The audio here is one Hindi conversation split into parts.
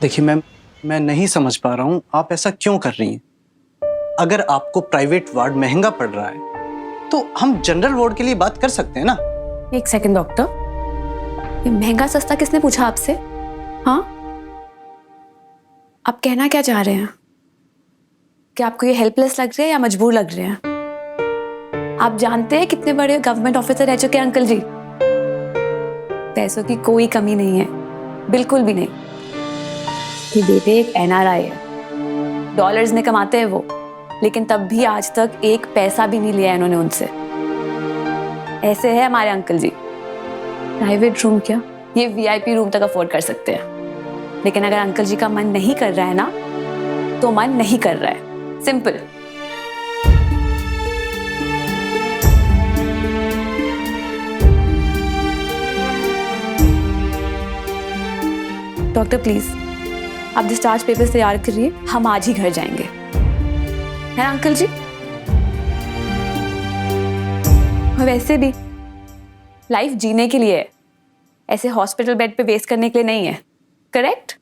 देखिए मैम, मैं नहीं समझ पा रहा हूँ आप ऐसा क्यों कर रही हैं। अगर आपको प्राइवेट वार्ड महंगा पड़ रहा है तो हम जनरल वार्ड के लिए बात कर सकते हैं ना। एक सेकंड डॉक्टर, ये महंगा सस्ता किसने पूछा आपसे? हाँ, आप कहना क्या चाह रहे हैं? कि आपको ये हेल्पलेस लग रहे हैं या मजबूर लग रहे हैं? आप जानते हैं कितने बड़े गवर्नमेंट ऑफिसर रह चुके हैं अंकल जी। पैसों की कोई कमी नहीं है, बिल्कुल भी नहीं। कि बेटे एक NRI है, डॉलर्स में कमाते हैं वो, लेकिन तब भी आज तक एक पैसा भी नहीं लिया इन्होंने उनसे। ऐसे है हमारे अंकल जी। प्राइवेट रूम क्या, ये VIP रूम तक अफोर्ड कर सकते हैं। लेकिन अगर अंकल जी का मन नहीं कर रहा है ना, तो मन नहीं कर रहा है, सिंपल। डॉक्टर प्लीज आप डिस्चार्ज पेपर्स तैयार करिए, हम आज ही घर जाएंगे, है ना अंकल जी? और वैसे भी लाइफ जीने के लिए है, ऐसे हॉस्पिटल बेड पे वेस्ट करने के लिए नहीं है, करेक्ट?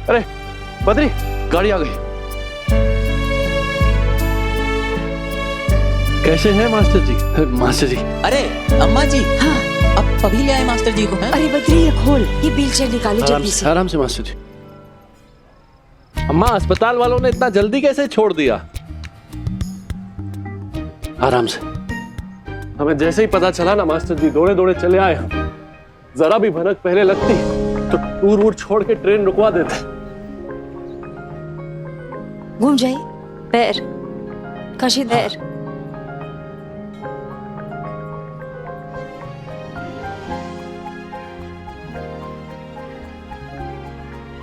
अरे बद्री, गाड़ी आ गई। कैसे हैं मास्टर जी? मास्टर जी, अरे अम्मा जी, हाँ अब अभी ले आए मास्टर जी को। है? अरे बद्री ये खोल, ये व्हीलचेयर निकालो जल्दी से। आराम से मास्टर जी। अम्मा, अस्पताल वालों ने इतना जल्दी कैसे छोड़ दिया? आराम से। हमें जैसे ही पता चला ना मास्टर जी, दौड़े दौड़े चले आए हम। जरा भी भनक पहले लगती तो टूर वूर छोड़ के ट्रेन रुकवा देते। घूम जाए पैर, काशी पैर।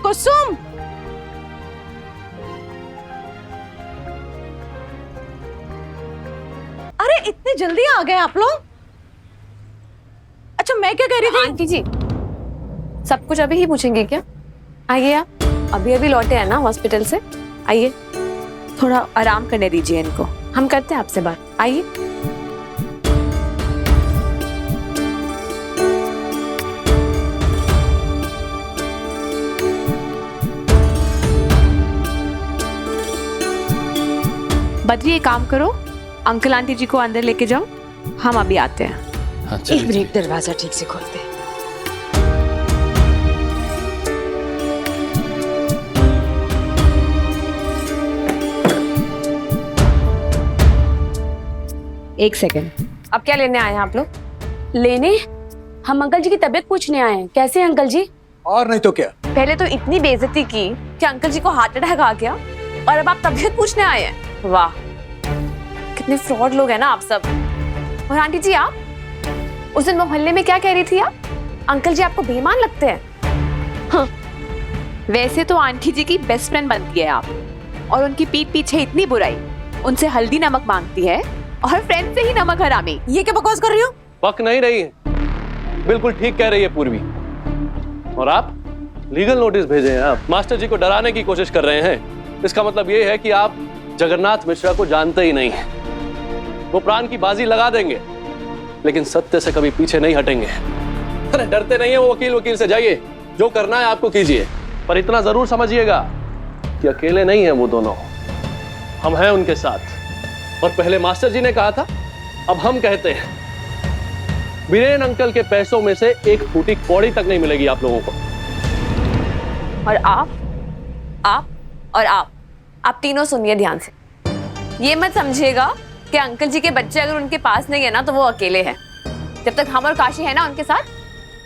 कुसुम, अरे इतनी जल्दी आ गए आप लोग? अच्छा मैं क्या कह रही थी? आंटी जी सब कुछ अभी ही पूछेंगे क्या? आइए, आप अभी अभी लौटे हैं ना हॉस्पिटल से, आइए थोड़ा आराम करने दीजिए इनको, हम करते हैं आपसे बात, आइए। बद्री एक काम करो, अंकल आंटी जी को अंदर लेके जाओ, हम अभी आते हैं। हाँ, एक मिनट, दरवाजा ठीक से खोलते। एक सेकेंड, अब क्या लेने आए हैं आप लोग? लेने हम अंकल जी की तबीयत पूछने आए हैं। कैसे हैं अंकल जी? और नहीं तो क्या। पहले तो इतनी बेइज्जती की कि अंकल जी को हार्ट अटैक आ गया, और अब आप तबीयत पूछने आए हैं? वाह, कितने फ्रॉड लोग हैं ना आप सब। और आंटी जी आप उस दिन मोहल्ले में क्या कह रही थी आप? अंकल जी आपको बेईमान लगते हैं। हाँ। वैसे तो आंटी जी की बेस्ट फ्रेंड बनती है आप, और उनकी पीठ पीछे इतनी बुराई, उनसे हल्दी नमक मांगती है और फ्रेंड से ही नमक हरामी। ये क्या बकवास कर रही हो? पक नहीं रही है, बिल्कुल ठीक कह रही है पूर्वी। और आप लीगल नोटिस भेजे हैं, आप मास्टर जी को डराने की कोशिश कर रहे हैं। इसका मतलब ये है कि आप जगन्नाथ मिश्रा को जानते ही नहीं हैं। वो प्राण की बाजी लगा देंगे, लेकिन सत्य से कभी पीछे नहीं हटेंगे। अरे डरते नहीं है वो वकील से, जाइए जो करना है आपको कीजिए, पर इतना जरूर समझिएगा कि अकेले नहीं है वो दोनों, हम हैं उनके साथ। और पहले मास्टर जी ने कहा था, अब हम कहते हैं, वीरेन अंकल के पैसों में से एक फूटी कौड़ी तक नहीं मिलेगी आप लोगों को। और आप और आप तीनों सुनिए ध्यान से। ये मत समझिएगा कि अंकल जी के बच्चे अगर उनके पास नहीं है ना तो वो अकेले हैं। जब तक हम और काशी है ना उनके साथ,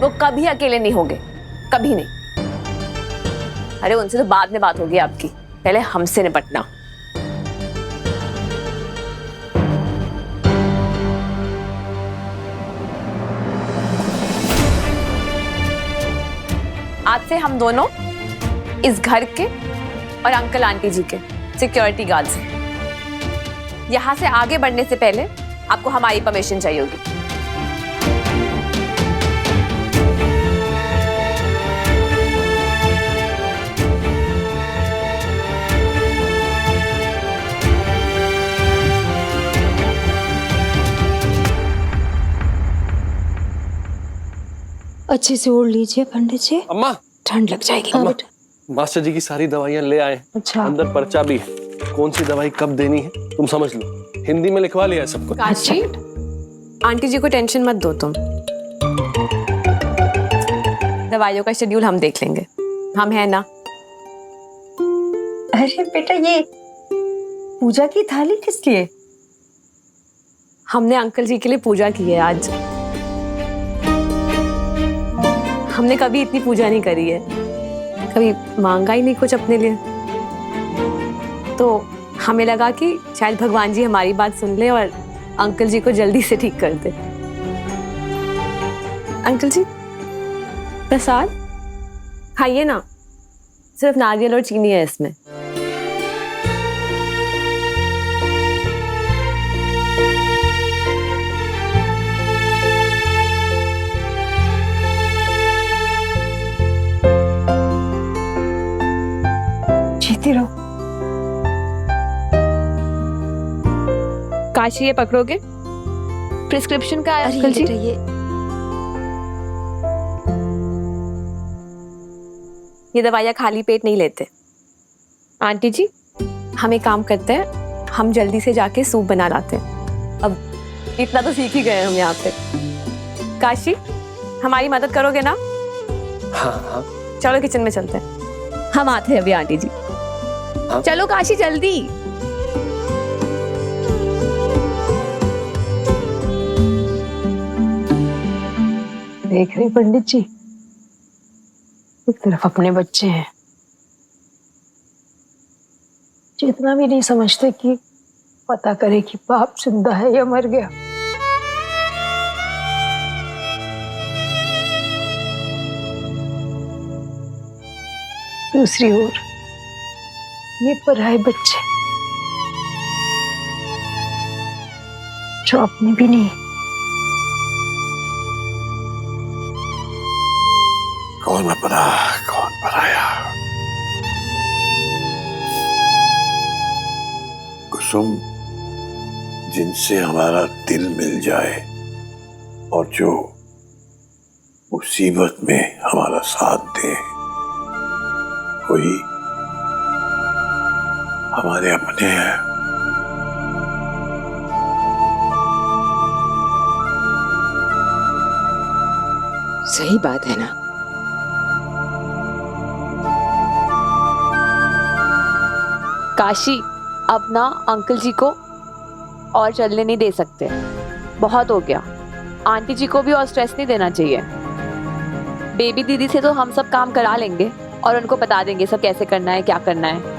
वो कभी अकेले नहीं होंगे, कभी नहीं। अरे उनसे तो बाद में बात होगी आपकी, पहले हमसे निपटना। आज से हम दोनों इस घर के और अंकल आंटी जी के सिक्योरिटी गार्ड्स हैं। यहां से आगे बढ़ने से पहले आपको हमारी परमिशन चाहिए होगी। अच्छे से ओढ़ लीजिए पंडित जी, अम्मा, ठंड लग जाएगी। अम्मा, मास्टर जी की सारी दवाइयां ले आए। अच्छा। अंदर पर्चा भी है, कौन सी दवाई कब देनी है तुम समझ लो। हिंदी में लिखवा लिया है सब कुछ। काशी, आंटी जी को टेंशन मत दो तुम। दवाइयों का शेड्यूल हम देख लेंगे, हम है ना। अरे बेटा, ये पूजा की थाली किस लिए? हमने अंकल जी के लिए पूजा की है आज। हमने कभी इतनी पूजा नहीं करी है, कभी मांगा ही नहीं कुछ अपने लिए। तो हमें लगा कि शायद भगवान जी हमारी बात सुन ले और अंकल जी को जल्दी से ठीक कर दे। अंकल जी, प्रसाद खाइए ना, सिर्फ नारियल और चीनी है इसमें। जीती रहो। काशी, ये पकड़ोगे? प्रिस्क्रिप्शन का है अंकल जी। ये दवाइयाँ खाली पेट नहीं लेते। आंटी जी, हम एक काम करते हैं, हम जल्दी से जाके सूप बना लाते हैं। अब इतना तो सीख ही गए हम यहाँ पे। काशी, हमारी मदद करोगे ना? हाँ हाँ। चलो किचन में चलते हैं। हम आते हैं अभी आंटी जी। चलो काशी जल्दी। देख रहे पंडित जी, एक तरफ अपने बच्चे हैं जो इतना भी नहीं समझते कि पता करे कि बाप जिंदा है या मर गया। दूसरी ओर ये पराए बच्चे जो अपने भी नहीं। कौन अपना कौन पराया? कुसुम, जिनसे हमारा दिल मिल जाए और जो मुसीबत में हमारा साथ दे, वही हमारे अपने हैं। सही बात है ना। काशी, अब ना अंकल जी को और चलने नहीं दे सकते, बहुत हो गया। आंटी जी को भी और स्ट्रेस नहीं देना चाहिए। बेबी दीदी से तो हम सब काम करा लेंगे और उनको बता देंगे सब कैसे करना है, क्या करना है।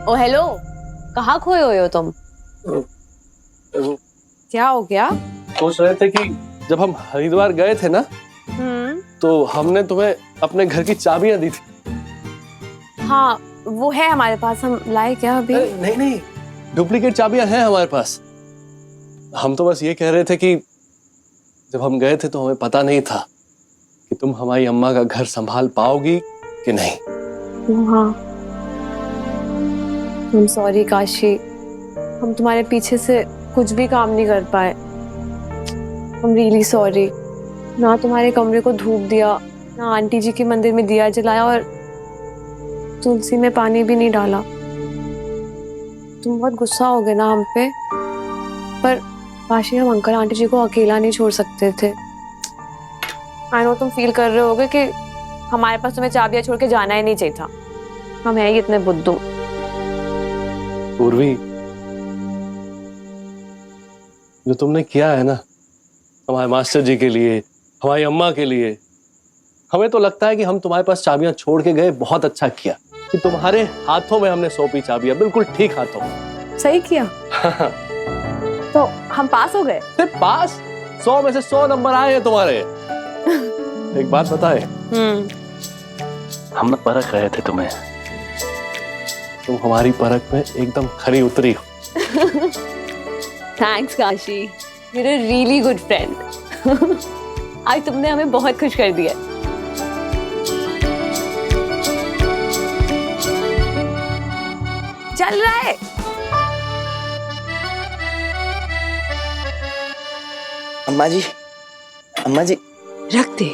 ओ हेलो, कहाँ खोए हुए हो तुम? क्या हो गया? सोच रहे थे कि जब हम हरिद्वार गए थे ना, तो हमने तुम्हें अपने घर की चाबियां दी थी। हाँ, वो है हमारे पास, हम लाए क्या अभी? नहीं नहीं, डुप्लीकेट चाबियां हैं हमारे पास। हम तो बस ये कह रहे थे कि जब हम गए थे तो हमें पता नहीं था कि तुम हमारी अम्मा का घर संभाल पाओगी कि नहीं। हाँ, I'm sorry काशी, हम तुम्हारे पीछे से कुछ भी काम नहीं कर पाए। I'm really sorry। ना तुम्हारे कमरे को धूप दिया, ना आंटी जी के मंदिर में दिया जलाया और तुलसी में पानी भी नहीं डाला। तुम बहुत गुस्सा हो गए ना हम पे, पर काशी हम अंकल आंटी जी को अकेला नहीं छोड़ सकते थे। आई नो तुम फील कर रहे होगे कि हमारे पास तुम्हें चाबियां छोड़ के जाना ही नहीं चाहिए था। हम हैं ही इतने बुद्धू। पूर्वी, जो तुमने किया है ना हमारे मास्टर जी के लिए, हमारी अम्मा के लिए, हमें तो लगता है कि हम तुम्हारे पास चाबियां छोड़ के गए, बहुत अच्छा किया कि तुम्हारे हाथों में हमने सौंपी चाबियां, बिल्कुल ठीक हाथों में। सही किया। तो हम पास हो गए। पास? 100 में से 100 नंबर आए हैं तुम्हारे। एक बात बताए, हम परख रहे थे तुम्हें, तुम हमारी परख में एकदम खरी उतरी हो। Thanks Kashi, you're a really good friend। आज तुमने हमें बहुत खुश कर दिया। चल रहा है। अम्मा जी, अम्मा जी, रख दे।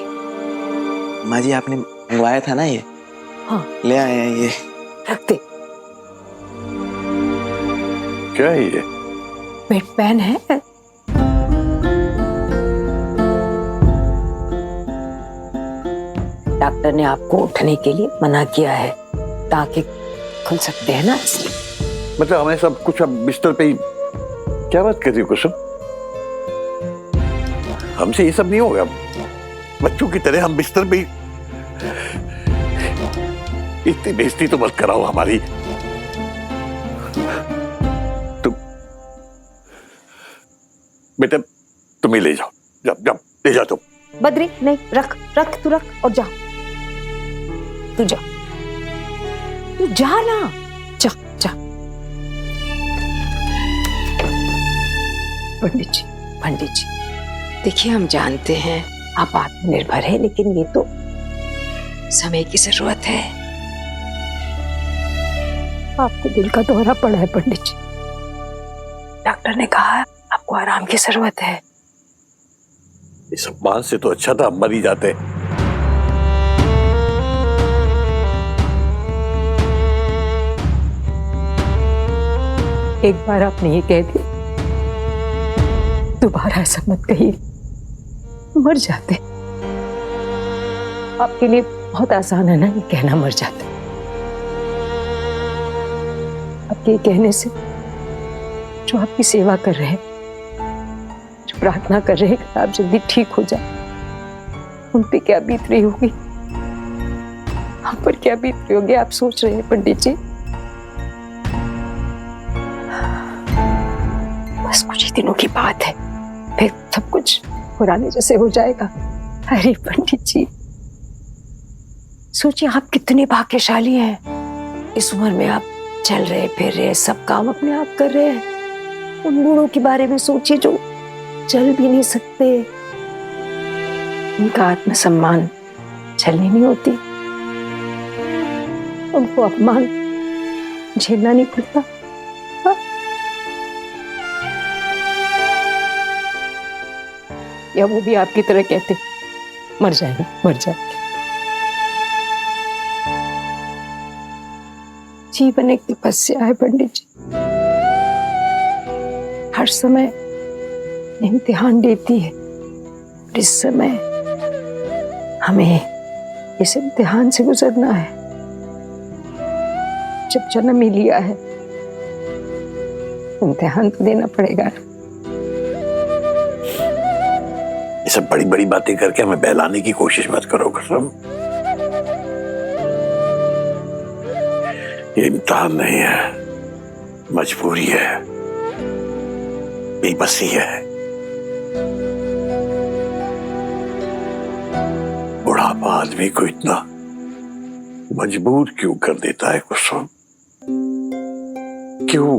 अम्मा जी आपने मंगवाया था ना ये? हाँ। ले आए हैं ये। रख दे। क्या है ये? बेड पैन है। डॉक्टर ने आपको उठने के लिए मना किया है, ताकि खुल सकते हैं ना, इसलिए। मतलब हमें सब कुछ अब बिस्तर पे ही। क्या बात कर रही हो कुसुम? हमसे ये सब नहीं होगा। बच्चों की तरह हम बिस्तर पे ही। इतनी बेइज्जती तो मत कराओ हमारी। तुम बेटा, तुम ही ले जाओ, जब ले जाओ तुम। बद्री नहीं, रख रख, तू रख और जा। तू जा, तू जा ना, जा जा। पंडित जी, देखिए हम जानते हैं आप आत्मनिर्भर है, लेकिन ये तो समय की जरूरत है। आपको दिल का दौरा पड़ा है पंडित जी। डॉक्टर ने कहा आपको आराम की जरूरत है। इस अपमान से तो अच्छा था मर ही जाते। एक बार आपने ये कह दिया, दोबारा ऐसा मत कहिए, मर जाते। आपके लिए बहुत आसान है ना ये कहना, मर जाते। आपके ये कहने से जो आपकी सेवा कर रहे हैं, जो प्रार्थना कर रहे हैं कि आप जल्दी ठीक हो जाए, उन पे क्या बीत रही होगी, हम पर क्या बीत रही होगी, आप सोच रहे हैं पंडित जी। बस कुछ ही दिनों की बात है, फिर सब कुछ पुराने जैसे हो जाएगा। अरे पंडित जी, सोचिए आप कितने भाग्यशाली हैं। इस उम्र में आप चल रहे फिर रहे, सब काम अपने आप कर रहे हैं। उन बूढ़ों के बारे में सोचिए जो चल भी नहीं सकते। उनका आत्मसम्मान छलनी नहीं होती, उनको अपमान झेलना नहीं पड़ता। हाँ? या वो भी आपकी तरह कहते मर जाएंगे, मर जाएंगे। जीवन एक तपस्या है पंडित जी, हर समय इम्तिहान देती है। इस समय हमें इस इम्तिहान से गुजरना है। जब जन्म ही लिया है, इम्तिहान तो देना पड़ेगा। ये सब बड़ी बड़ी बातें करके हमें बहलाने की कोशिश मत करो कसम। ये इम्तिहान नहीं है, मजबूरी है, बेबसी है। बुढ़ापा आदमी को इतना मजबूर क्यों कर देता है कुसुम? क्यों?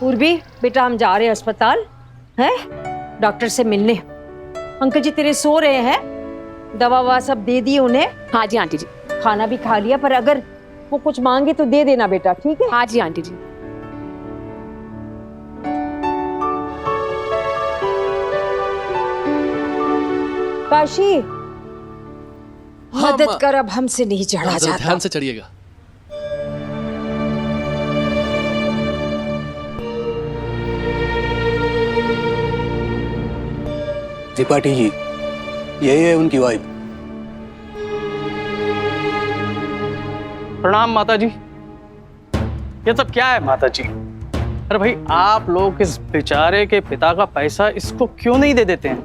पूर्वी, बेटा हम जा रहे हैं अस्पताल, हैं डॉक्टर से मिलने। अंकल जी तेरे सो रहे हैं, दवा ववा सब दे दी उन्हें, हाँ जी आंटी जी। खाना भी खा लिया, पर अगर वो कुछ मांगे तो दे देना बेटा, ठीक है? हाँ जी आंटी जी। काशी हाँ, मदद माँ। कर, अब हमसे नहीं चढ़ा जरा जाता। ध्यान से चढ़िएगा। त्रिपाठी जी, यही है उनकी वाइफ। प्रणाम माता जी। ये सब क्या है माता जी? अरे भाई, आप लोग इस बेचारे के पिता का पैसा इसको क्यों नहीं दे देते हैं?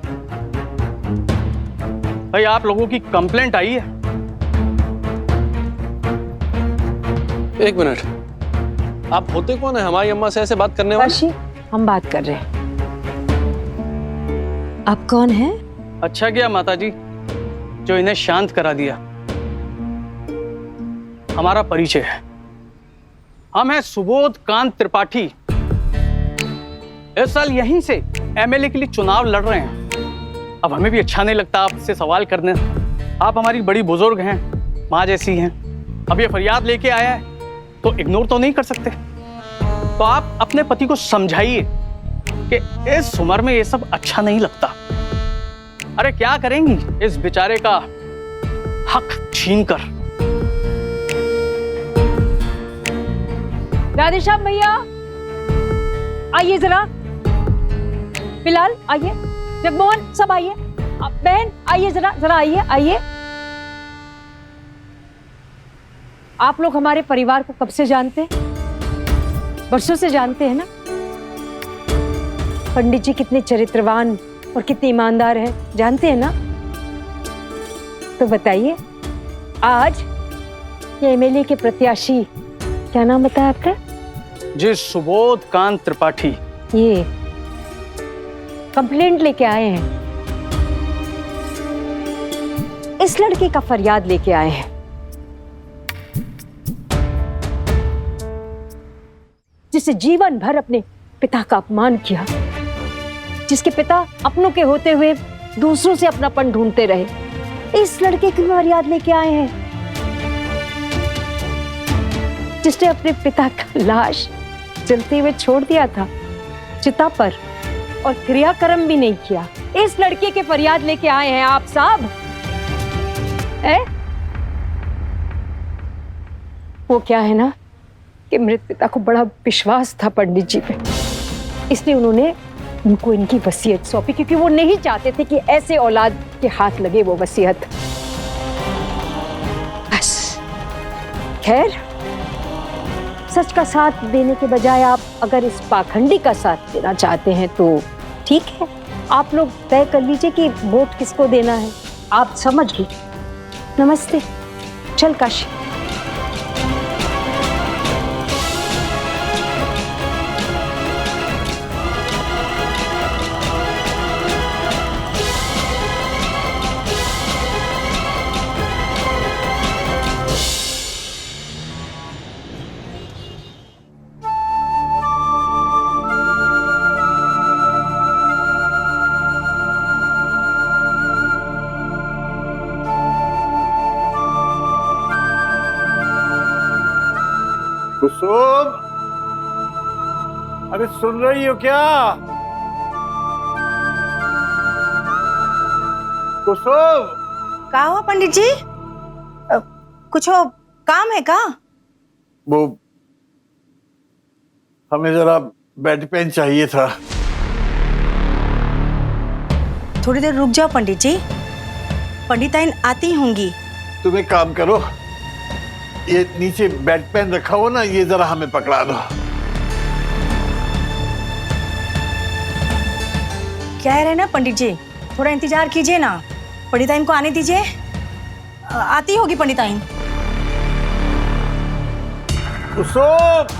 भाई आप लोगों की कंप्लेंट आई है। एक मिनट, आप होते कौन है हमारी अम्मा से ऐसे बात करने वाले? काशी हम बात कर रहे हैं। आप कौन हैं? अच्छा किया माता जी जो इन्हें शांत करा दिया। हमारा परिचय है, हम हैं सुबोध कांत त्रिपाठी। इस साल यहीं से एमएलए के लिए चुनाव लड़ रहे हैं। अब हमें भी अच्छा नहीं लगता आपसे सवाल करने। आप हमारी बड़ी बुजुर्ग हैं, माँ जैसी हैं। अब ये फरियाद लेके आया है तो इग्नोर तो नहीं कर सकते। तो आप अपने पति को समझाइए कि इस उम्र में ये सब अच्छा नहीं लगता। अरे क्या करेंगी इस बेचारे का हक छीनकर। राधेश्याम भैया आइए जरा, बिलाल आइए, जगमोहन सब आइए, बहन आइए जरा, जरा आइए आइए। आप लोग हमारे परिवार को कब से जानते हैं? वर्षों से जानते हैं ना? पंडित जी कितने चरित्रवान और कितने ईमानदार हैं, जानते हैं ना? तो बताइए, आज ये एमएलए के प्रत्याशी, क्या नाम बताया आपका? जी सुबोध कांत त्रिपाठी। ये कंप्लेंट लेके आए हैं, इस लड़के का फरियाद लेके आए हैं। जिसे जीवन भर अपने पिता का अपमान किया, जिसके पिता अपनों के होते हुए दूसरों से अपनापन ढूंढते रहे, इस लड़के की फरियाद लेके आए हैं। जिसने अपने पिता का लाश जलते हुए छोड़ दिया था चिता पर और क्रियाक्रम भी नहीं किया, इस लड़के के फरियाद लेके आए हैं आप साहब। वो क्या है ना कि मृत पिता को बड़ा विश्वास था पंडित जी पे, इसलिए उन्होंने उनको इनकी वसीयत सौंपी, क्योंकि वो नहीं चाहते थे कि ऐसे औलाद के हाथ लगे वो वसीयत। बस खैर, सच का साथ देने के बजाय आप अगर इस पाखंडी का साथ देना चाहते हैं तो ठीक है, आप लोग तय कर लीजिए कि वोट किसको देना है। आप समझ लीजिए। नमस्ते, चल काशी। कुसुम, अरे सुन रही हो क्या? कुसुम, का हुआ पंडित जी? कुछ हो काम है का? वो हमें जरा बेड पेन चाहिए था। थोड़ी देर रुक जाओ पंडित जी, पंडिताइन आती होंगी। तुम एक काम करो, ये नीचे बेड पेन रखा हो ना, ये जरा हमें पकड़ा दो। कह रहे ना पंडित जी, थोड़ा इंतजार कीजिए ना, पंडिताइन को आने दीजिए, आती होगी पंडिताइन। कुसुम,